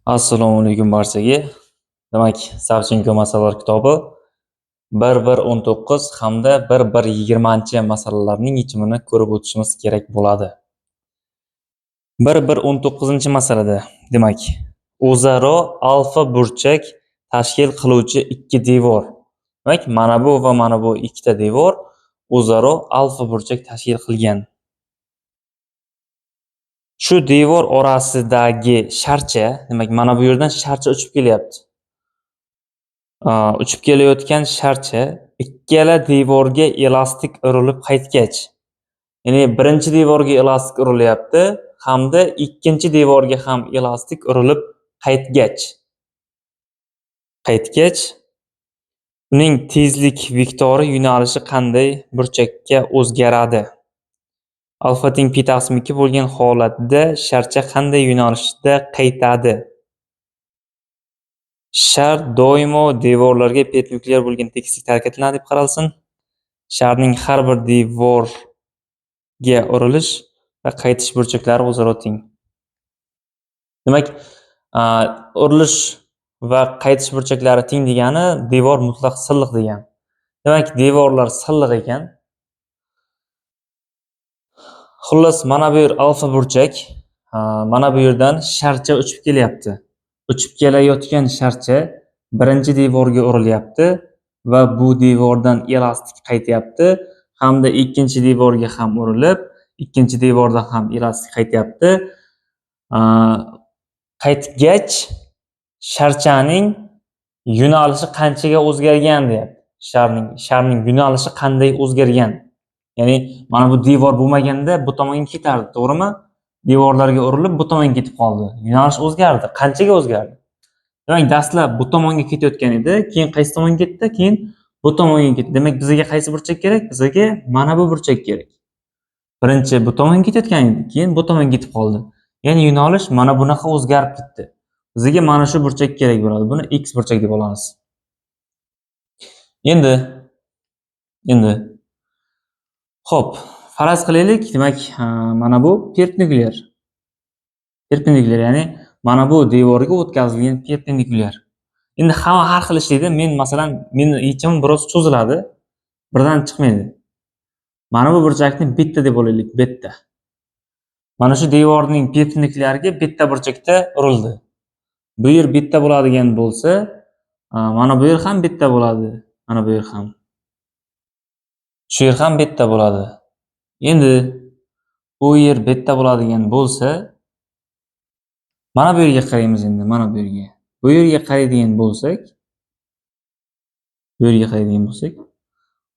Assalomu alaykum barchaga. Demak, Savchenko masalalar kitobi 1.1.19 hamda 1.1.20 masalalarning yechimini ko'rib o'tishimiz kerak bo'ladi. 1.1.19 masalada, demak, o'zaro alfa burchak tashkil qiluvchi ikki devor. Demak, mana bu va mana bu ikkita devor o'zaro alfa burchak tashkil qilgan. Shu devor orasidagi sharcha, demak, mana bu yerdan sharcha uchib kelyapti. Uchib kelayotgan sharcha ikkala devorga elastik urilib qaytgach, ya'ni birinchi devorga elastik urilyapti hamda ikkinchi devorga ham elastik urilib qaytgach, uning tezlik vektori yo'nalishi qanday burchakka o'zgaradi? Alfa teng pi taqsim 2 bo'lgan holatda sharcha qanday yo'nalishda qaytadi? Shar doimo devorlarga perpendikulyar bo'lgan tekislikda harakatlanadi deb qaralsin. Sharning har bir devorga urilish va qaytish burchaklari o'zaro teng. Demak, urilish va qaytish burchaklari teng degani devor mutlaq silliq degani. Demak, devorlar silliq ekan. Xullas, mana bu yer alfa burchak, mana bu yerdan sharcha uchib kelyapti. Uchib kelayotgan sharcha birinchi devorga urilyapti va bu devordan elastik qaytyapti hamda ikkinchi devorga ham urilib, ikkinchi devordan ham elastik qaytyapti. Qaytgach sharchaning yo'nalishi qanchaga o'zgargan deyapti. Sharning yo'nalishi qanday o'zgargan? Ya'ni mana bu devor bo'lmaganda bu tomonga ketardi, to'g'rimi? Devorlarga urilib bu tomonga ketib qoldi. Yo'nalish o'zgardi. Qanchaga o'zgardi? Demak, dastlab bu tomonga ketayotgan edi, keyin qaysi tomonga ketdi? Keyin bu tomonga ketdi. Demak, bizga qaysi burchak kerak? Bizga mana bu burchak kerak. Birinchi bu tomonga ketayotgan edi, keyin bu tomonga ketib qoldi. Ya'ni yo'nalish mana bunaqa o'zgarib ketdi. Bizga mana shu burchak kerak bo'ladi. Buni x burchak deb olamiz. Endi xo'p, faraz qilaylik, demak, mana bu perpendikulyar. Ya'ni mana bu devorga o'tkazilgan perpendikulyar. Endi hamma har xil ishlaydi. Men masalan, meni yechimim biroz cho'ziladi. Birdan chiqmaydi. Mana bu burchakni beta deb olaylik, beta. Mana shu devorning perpendikulyariga beta burchakda urildi. Bu yer beta bo'ladigan bo'lsa, mana bu yer ham beta bo'ladi. Mana bu yer ham. Shu yer ham beta bo'ladi. Endi bu yer beta bo'ladigan bo'lsa, mana bu yerga qaraymiz endi, mana bu yerga. Bu yerga qaraydigan bo'lsak,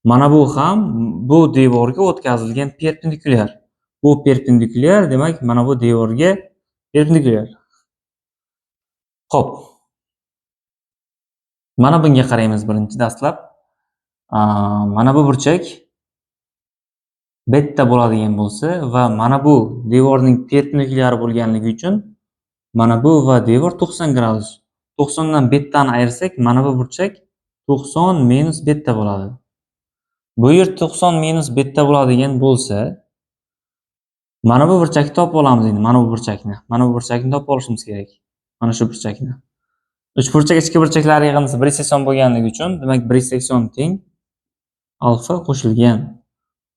mana bu ham bu devorga o'tkazilgan perpendikulyar. Bu perpendikulyar, demak, mana bu devorga perpendikulyar. Xo'p. Mana bunga qaraymiz birinchi dastlab. Mana bu burchak beta bo'ladigan bo'lsa va mana bu devorning perpendikulyari bo'lganligi uchun mana bu va devor 90 gradus. 90 dan betani ayirsak, mana bu burchak 90 minus beta bo'ladi. Bu yer 90 minus beta bo'ladigan bo'lsa, mana bu burchakni topib olamiz endi, mana bu burchakni. Mana bu burchakni topib olishimiz kerak. Mana shu burchakni. 3 burchak ichki burchaklar yig'indisi 1/80 bo'lganligi uchun, demak 1/80 teng alfa qo'shilgan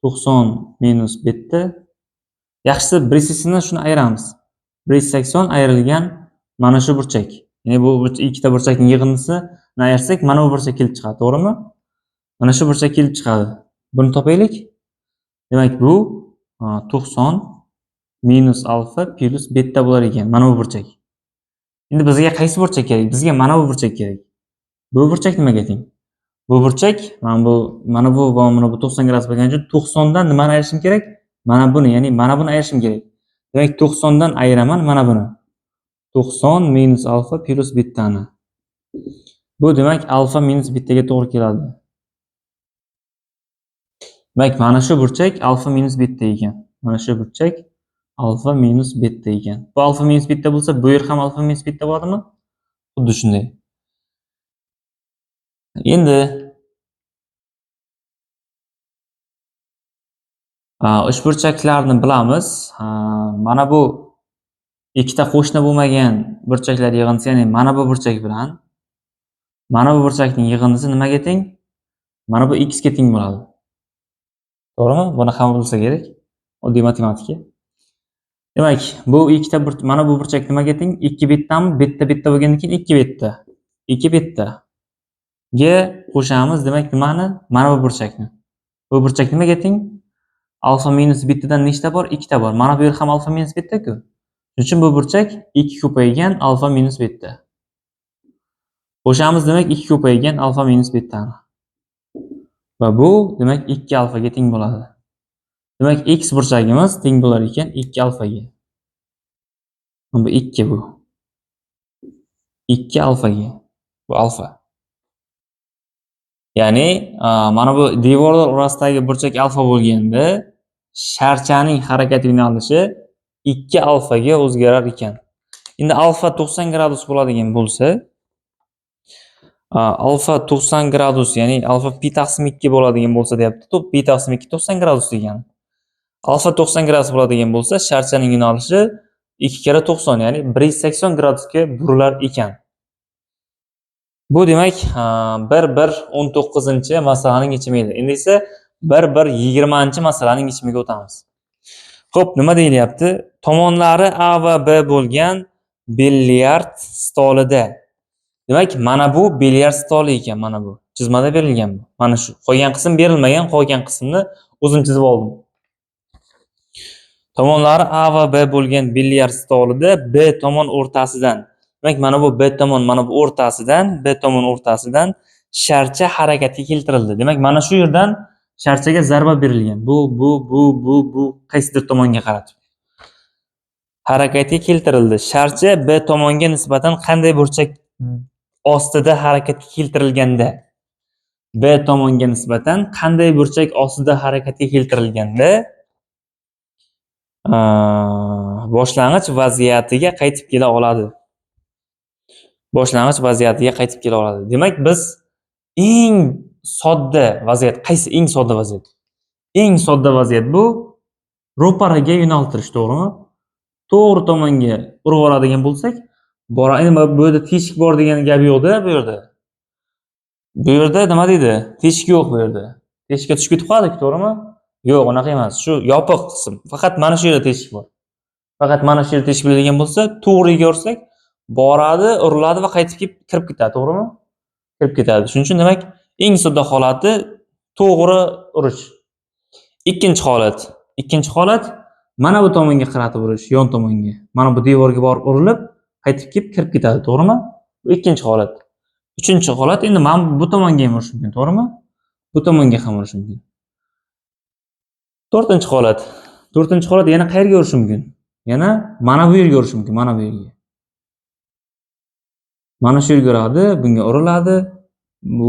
90 minus beta. Yaxshisi 1/80 dan shuni ayiramiz. 1/80 ayrilgan mana shu burchak. Ya'ni bu ikkita burchakning yig'indisini ayirsak, mana bu burchak kelib chiqadi, to'g'rimi? Mana shu burchak kelib chiqadi. Buni topaylik. Demak, bu 90 minus alfa plus beta bo'lar ekan, mana bu burchak. Endi bizga qaysi burchak kerak? Bizga mana bu burchak kerak. Bu burchak nimaga teng? Bu burchak mana bu va mana bu 90 gradus bo'lgani uchun 90 dan nimani ayirishim kerak? Mana buni, ya'ni mana buni ayirishim kerak. Demak, 90 dan ayiraman mana buni. 90 minus alfa plus betani. Bu demak alfa minus betaga to'g'ri keladi. Demak, mana shu burchak alfa minus beta ekan. Mana shu burchak alfa minus beta ekan. Bu alfa minus beta bo'lsa, bu yer ham alfa minus beta bo'ladimi? Xuddi shunday. Endi uchburchaklarni bilamiz. Mana bu ikkita qo'shni bo'lmagan burchaklar yig'indisi, ya'ni mana bu burchak bilan mana bu burchakning yig'indisi nimaga teng? Mana bu x ga teng bo'ladi. To'g'rimi? Buni ham bilsa kerak. Oddiy matematika. Demak, bu ikkita mana bu burchak nimaga teng? 2 betdami? Betda bo'lgandan keyin 2 betda. 2 betda ga qo'shamiz, demak nimani? Mana bu burchakni. Bu burchak nimaga teng? Alfa minus bittadan nechta bor? 2 ta bor. Mana bu yer ham alfa minus bitta-ku. Shuning uchun bu burchak 2 ko'paygan alfa minus bitta. Qo'shamiz, demak 2 ko'paygan alfa minus bittani. Va bu demak 2 alfaga teng bo'ladi. Demak x burchagimiz teng bo'lar ekan 2 alfaga. Bu 2 bu. 2 alfaga. Bu alfa. Ya'ni mana bu devorlar orasidagi burchak alfa bo'lganda sharchaning harakat yo'nalishi 2 alfaga o'zgarar ekan. Endi alfa 90 gradus bo'ladigan bo'lsa, alfa 90 gradus, ya'ni alfa pi taqsim 2 bo'ladigan bo'lsa deyapti. Pi taqsim 2 90 gradus degani. Alfa 90 gradus bo'ladigan bo'lsa, sharchaning yo'nalishi 2 kere 90, ya'ni 180 gradusga burilar ekan. Bu demak 1-1-19 masalaning yechimi edi. Endi esa 1-1-20 masalaning yechimiga o'tamiz. Xo'p, nima deyilyapti? Tomonlari A va B bo'lgan bilyard stolida. Demak, mana bu bilyard stoli ekan, mana bu. Chizmada berilgan bu. Mana shu. Qolgan qism berilmagan, qolgan qismni o'zim chizib oldim. Tomonlari A va B bo'lgan bilyard stolida B tomon o'rtasidan. Demak, mana bu B tomon, mana bu o'rtasidan, B tomon o'rtasidan sharcha harakatga keltirildi. Demak, mana shu yerdan sharchaga zarba berilgan. Bu qaysidir tomonga qaratib harakatga keltirildi. Sharcha B tomonga nisbatan qanday burchak ostida harakatga keltirilganda? B tomonga nisbatan qanday burchak ostida harakatga keltirilganda boshlang'ich vaziyatiga qaytib kela oladi. Boshlang'ich vaziyatiga qaytib kela oladi. Demak, biz eng sodda vaziyat, qaysi eng sodda vaziyat? Eng sodda vaziyat bu ro'paraga yo'naltirish, to'g'rimi? To'g'ri tomonga urib oladigan bo'lsak, endi bu yerda teshik bor degan gap yo'q-da, bu yerda. Bu yerda nima deydi? Teshik yo'q bu yerda. Teshikka tushib ketib qoldik, to'g'rimi? Yo'q, unaqa emas. Shu yopiq qism. Faqat mana shu yerda teshik bor. Faqat mana shu yerda teshik bo'ladigan bo'lsa, to'g'riga ursak, boradi, uriladi va qaytib kelib kirib ketadi, to'g'rimi? Kirib ketadi. Shuning uchun demak, eng sodda holati to'g'ri urish. Ikkinchi holat mana bu tomonga qaratib urish, yon tomonga. Mana bu devorga borib urilib, qaytib kelib kirib ketadi, to'g'rimi? Bu ikkinchi holat. Uchinchi holat, endi men bu tomonga ham urish mumkin, to'g'rimi? Bu tomonga ham urish mumkin. To'rtinchi holat yana qayerga urish mumkin? Yana mana bu yerga urish mumkin, mana bu yerga. Mana shu yerga uradi, bunga uriladi, bu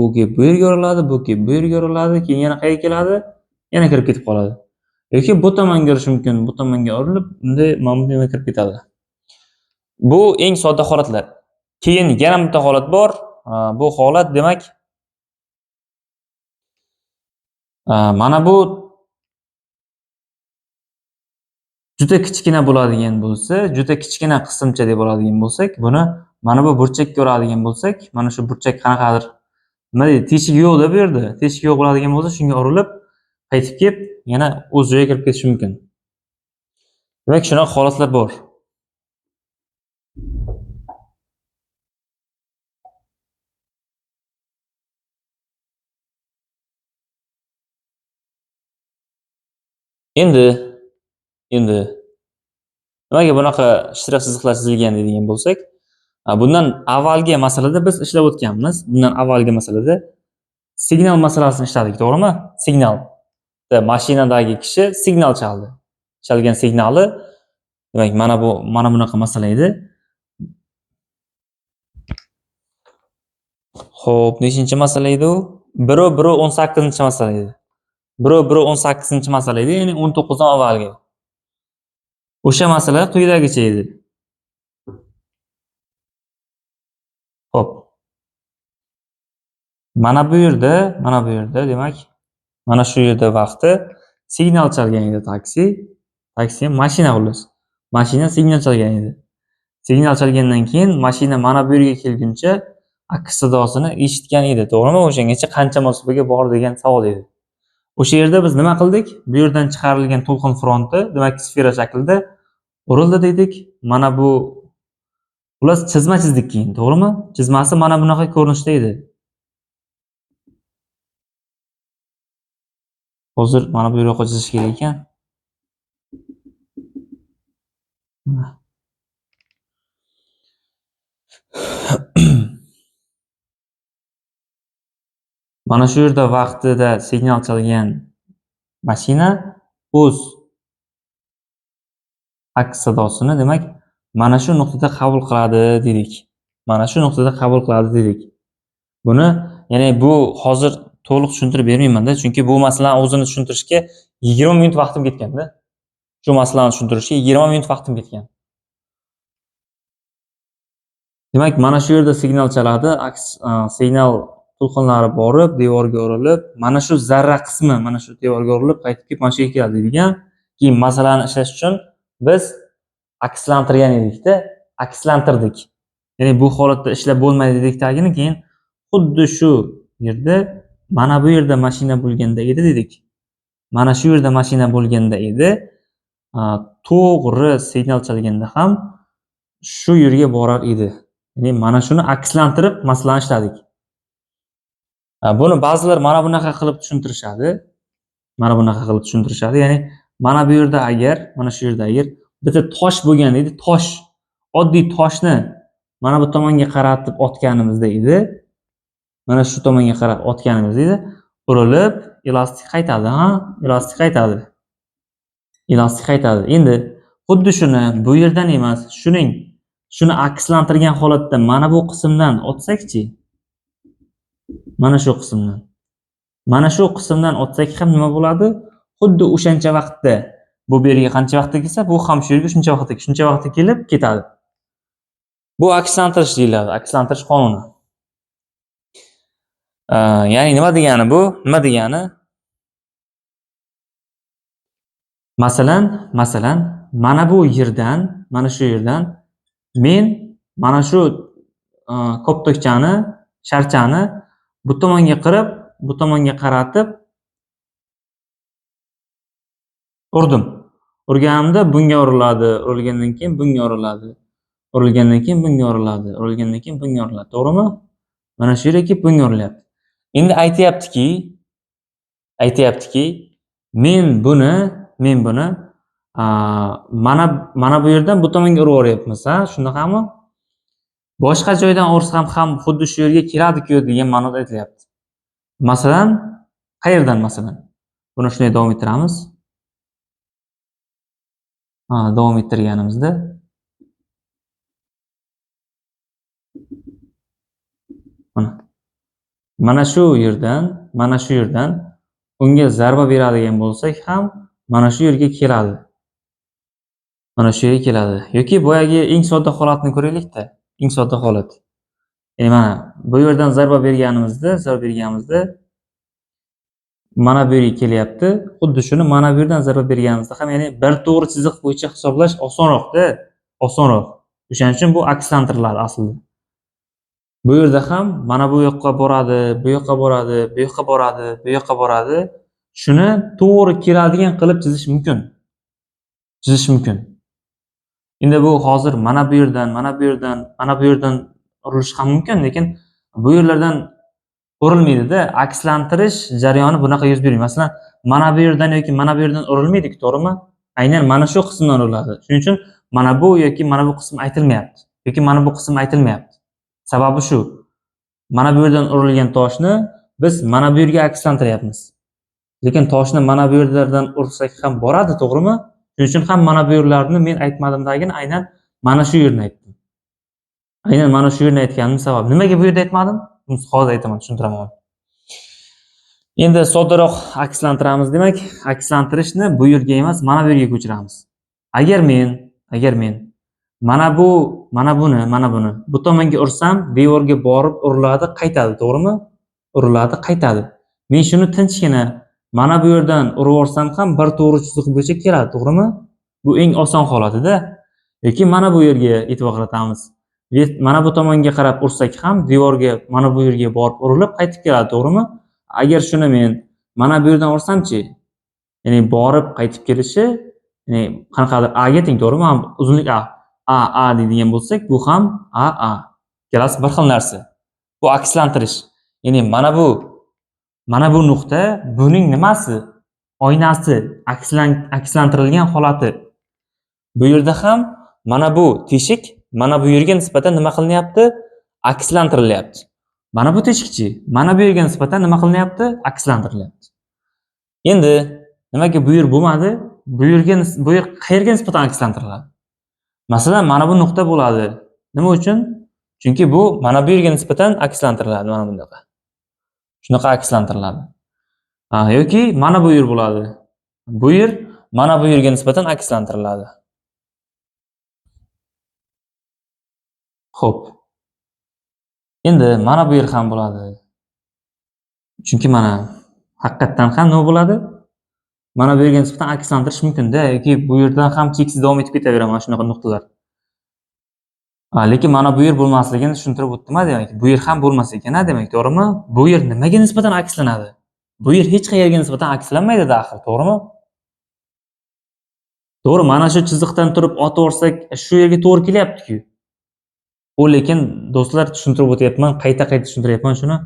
yerga uriladi, bu yerga uriladi, keyin yana qayerga keladi? Yana kirib ketib qoladi. Yoki bu tomonga urish mumkin, bu tomonga urilib, bunday mana bu yerga kirib ketadi. Bu eng sodda holatlar. Keyin yana bitta holat bor. Bu holat demak mana bu juda kichkina bo'ladigan bo'lsa, juda kichkina qismcha deb oladigan bo'lsak, buni mana bu burchakka uradigan bo'lsak, mana shu burchak qanaqadir nima deydi? Teshik yo'q-da bu yerda. Teshik yo'q bo'ladigan bo'lsa, shunga urilib, qaytib kelib, yana o'z joyiga kirib ketishi mumkin. Demak, shunaqa holatlar bor. Endi nimaga bunaqa shtirak chiziqlar chizilgan deydigan bo'lsak, bundan avvalgi masalada biz ishlab o'tganmiz. Bundan avvalgi masalada signal masalasini ishladik, to'g'rimi? Signal. Mashinadagi kishi signal chaldi. Chalgan signali, demak, mana bunaqa masala edi. Xo'p, nechinchi masala edi u? 1-1-18-masala edi. 1-1-18-masala edi, ya'ni 19 dan avvalgi. O'sha masala quyidagicha edi. Xo'p. Mana bu yerda, demak, mana shu yerda vaqti signal chalgan edi taksi ham mashina xullas. Mashina signal chalgan edi. Signal chalgandan keyin mashina mana bu yerga kelguncha aks sadosini eshitgan edi, to'g'rimi? O'shangacha qancha masofaga bor degan savol edi. O'sha yerda biz nima qildik? Bu yerdan chiqarilgan to'lqin fronti, demak, sfera shaklida urildi dedik. Mana bu xullas chizma chizdik keyin, to'g'rimi? Chizmasi mana bunaqa ko'rinishda edi. Hozir mana bu yoqqa chizish kerak ekan. Mana shu yerda vaqtida signal chalgan mashina o'z aks sadosini, demak, mana shu nuqtada qabul qiladi dedik. Mana shu nuqtada qabul qiladi dedik. Buni, ya'ni bu hozir to'liq tushuntirib bermayman-da, chunki bu masalani o'zini tushuntirishga 20 minut vaqtim ketgan-da. Shu masalani tushuntirishga 20 minut vaqtim ketgan. Demak, mana shu yerda signal chaladi, aks signal to'lqinlari borib, devorga urilib, mana shu zarra qismi mana shu devorga urilib, qaytib kelib mana shu yerga keladi degan. Keyin masalani ishlash uchun biz akslantirgan edik-da, akslantirdik. Ya'ni bu holatda ishlab bo'lmaydi dedik tagini, keyin xuddi shu yerda mana bu yerda mashina bo'lganda edi dedik. Mana shu yerda mashina bo'lganda edi, to'g'ri signal chalganda ham shu yerga borar edi. Ya'ni mana shuni akslantirib masalani ishladik. Buni ba'zilar mana bunaqa qilib tushuntirishadi. Mana bunaqa qilib tushuntirishadi. Ya'ni mana bu yerda agar, mana shu yerda agar bitta tosh bo'lgan edi, tosh, oddiy toshni mana bu tomonga qaratib otganimizda edi. Mana shu tomonga qarab otganimizda edi, urilib elastik qaytadi, elastik qaytadi. Elastik qaytadi. Endi xuddi shuni bu yerdan emas, shuni akslantirgan holatda mana bu qismdan otsak-chi? Mana shu qismdan. Mana shu qismdan otsak ham nima bo'ladi? Xuddi o'shancha vaqtda bu yerga qancha vaqtda kelsa, bu ham shu yerga shuncha vaqtda kelib ketadi. Bu akslantirish deyiladi, akslantirish qonuni. Ya'ni nima degani bu? Nima degani? Masalan, mana bu yerdan, mana shu yerdan men mana shu koptokchani, sharchani bu tomonga qirib, bu tomonga qaratib urdim. Urganimda bunga uriladi, urilgandan keyin bunga uriladi. Urilgandan keyin bunga uriladi, urilgandan keyin bunga uriladi. To'g'rimi? Mana shu yerga kelib bunga urilyapti. Endi aytayaptiki, men buni mana bu yerdan bu tomonga urib o'ryapmiz, shunaqami? Boshqa joydan ursam ham xuddi shu yerga keladi-ku degan ma'noda aytilyapti. Masalan, qayerdan masalan? Buni shunday davom ettiramiz. Davom ettirganimizda mana shu yerdan unga zarba beradigan bo'lsak ham mana shu yerga keladi. Mana shu yerga keladi. Yoki boyagi eng sodda holatni ko'raylik-da. Eng sodda holat. Ya'ni mana bu yerdan zarba berganimizda mana bu yerga kelyapti. Xuddi shuni mana bu yerdan zarba berganimizda ham, ya'ni bir to'g'ri chiziq bo'yicha hisoblash osonroq-da, osonroq. O'shaning uchun bu akslantiriladi aslida. Bu yerda ham mana bu yoqqa boradi, bu yoqqa boradi, bu yoqqa boradi, bu yoqqa boradi. Shuni to'g'ri keladigan qilib chizish mumkin. Endi bu hozir mana bu yerdan urilish ham mumkin, lekin bu yerlardan urilmaydi-da. Akslantirish jarayoni bunaqa yuz bermaydi. Masalan, mana bu yerdan yoki mana bu yerdan urilmaydi, to'g'rimi? Aynan mana shu qismdan uriladi. Shuning uchun mana bu yoki mana bu qism aytilmayapti. Yoki mana bu qism aytilmayapti. Sababi shu. Mana bu yerdan urilgan toshni biz mana bu yerga akslantiryapmiz. Lekin toshni mana bu yerlardan ursak ham boradi, to'g'rimi? Shuning uchun ham mana bu yerlarni men aytmadimdagini aynan mana shu yerni aytdim. Aynan mana shu yerni aytganim sabab. Nimaga bu yerda aytmadim? Hozir aytaman, tushuntiraman. Endi soddaroq akslantiramiz, demak, akslantirishni bu yerga emas, mana bu yerga ko'chiramiz. Agar men mana buni bu tomonga ursam, devorga borib uriladi, qaytadi, to'g'rimi? Uriladi, qaytadi. Men shuni tinchgina mana bu yerdan urib o'rsam ham bir to'g'ri chiziq bo'yicha keladi, to'g'rimi? Bu eng oson holati-da. yoki mana bu yerga e'tibor qaratamiz. Mana bu tomonga qarab ursak ham devorga mana bu yerga borib urilib qaytib keladi, to'g'rimi? Agar shuni men mana bu yerdan ursamchi, ya'ni borib qaytib kelishi, ya'ni qanaqadir a ga teng, to'g'rimi? Uzunlik a deydigan bo'lsak, bu ham a. Ikkalasi bir xil narsa. Bu akslantirish. Ya'ni mana bu nuqta buning nimasi? Oynasi, akslantirilgan holati. Bu yerda ham mana bu teshik mana bu yerga nisbatan nima qilinyapti? Akslantirilyapti. Mana bu teshikchi mana bu yerga nisbatan nima qilinyapti? Akslantirilyapti. Endi nimaga bu yer bo'lmadi? Bu yer qayerga nisbatan akslantiriladi? Masalan, mana bu nuqta bo'ladi. Nima uchun? Chunki bu mana bu yerga nisbatan akslantiriladi, mana bunaqa. Shunaqa akslantiriladi. Yoki mana bu yer bo'ladi. Bu yer mana bu yerga nisbatan akslantiriladi. Xo'p. Endi mana bu yer ham bo'ladi. Chunki mana haqiqatan ham nima bo'ladi? Mana bu yerga nisbatan akslantirish mumkin-da, yoki bu yerdan ham cheksiz davom etib ketaveradi mana shunaqa nuqtalar. Lekin mana bu yer bo'lmasligini tushuntirib o'tdim-a, demak, bu yer ham bo'lmas ekan-a, demak, to'g'rimi? Bu yer nimaga nisbatan akslanadi? Bu yer hech qayerga nisbatan akslanmaydi-da, axir, to'g'rimi? To'g'ri, mana shu chiziqdan turib otib olsak, shu yerga to'g'ri kelyapti-ku. Lekin do'stlar, tushuntirib o'tyapman, qayta-qayta tushuntiryapman shuni.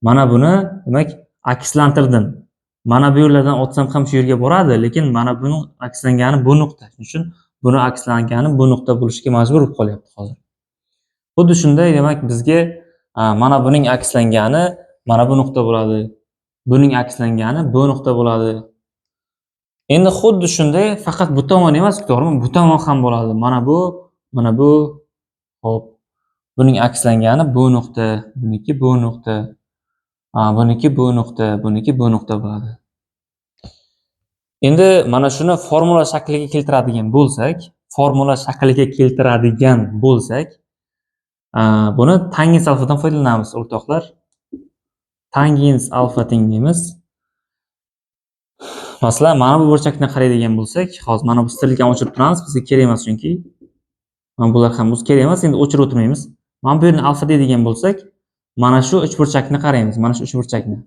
Mana buni, demak, akslantirdim. Mana bu yerlardan otsam ham shu yerga boradi, lekin mana buni akslangani bu nuqta. Shuning uchun buni akslangani bu nuqta bo'lishga majbur bo'lib qolyapti hozir. Xuddi shunday, demak, bizga mana buning akslangani mana bu nuqta bo'ladi. Buning akslangani bu nuqta bo'ladi. Endi xuddi shunday, faqat bu tomon emas, to'g'rimi? Bu tomon ham bo'ladi. Mana bu. Xo'p. Buning akslangani bu nuqta, buniki bu nuqta. Buniki bu nuqta, buniki bu nuqta bo'ladi. Endi mana shuni formula shakliga keltiradigan bo'lsak, buni tangens alfadan foydalanamiz, o'rtoqlar. Tangens alfa teng deymiz. Masalan, mana bu burchakni qaraydigan bo'lsak, hozir mana bu stirlikani o'chirib turamiz, bizga kerak emas chunki. Mana bular ham biz kerak emas, endi o'chirib o'tirmaymiz. Mana bu yerni alfa deydigan bo'lsak, mana shu uchburchakni qaraymiz, mana shu uchburchakni.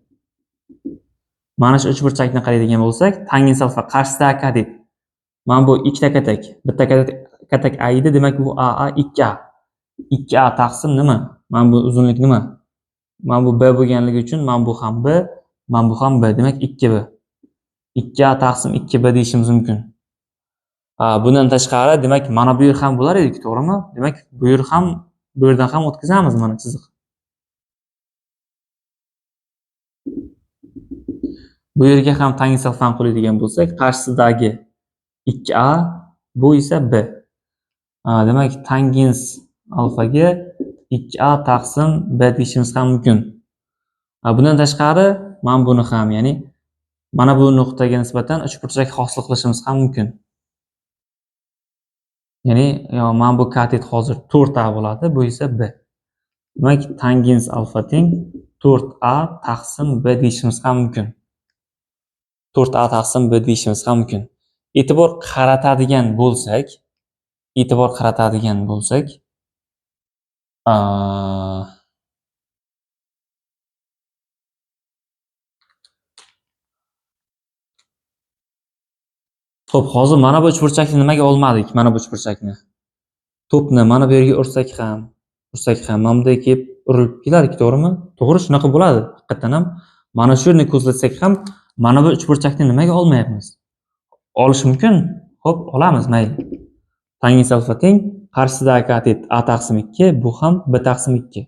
Mana shu uchburchakni qaraydigan bo'lsak, tangens alfa qarshisidagi katet. Mana bu ikkita katak. Bitta katak a edi, demak bu a 2a. 2a taqsim nima? Mana bu uzunlik nima? Mana bu b bo'lganligi uchun mana bu ham b, mana bu ham b, demak 2b. 2a taqsim 2b deyishimiz mumkin. Bundan tashqari, demak, mana bu yer ham bo'lar edi, to'g'rimi? Demak, bu yerdan ham o'tkazamiz mana chiziq. Bu yerga ham tangens alfani qo'yadigan bo'lsak, qarshisidagi 2a, bu esa b. Demak, tangens alfaga 2a taqsim b deyishimiz ham mumkin. Bundan tashqari, mana buni ham, ya'ni mana bu nuqtaga nisbatan uchburchak hosil qilishimiz ham mumkin. Ya'ni mana bu katet hozir 4a bo'ladi, bu esa b. Demak, tangens alfa teng 4a taqsim b deyishimiz ham mumkin. 4a taqsim b deyishimiz ham mumkin. E'tibor qaratadigan bo'lsak, xo'p, hozir mana bu uchburchakni nimaga olmadik? Mana bu uchburchakni. To'pni mana bu yerga ursak ham, mana bunday kelib urilib kelardi, to'g'rimi? To'g'ri, shunaqa bo'ladi. Haqiqatan ham mana shu yerni ko'zlatsak ham, mana bu uchburchakni nimaga olmayapmiz? Olish mumkin. Xo'p, olamiz, mayli. Tangens alfa teng qarshisidagi katet a taqsim 2, bu ham b taqsim 2.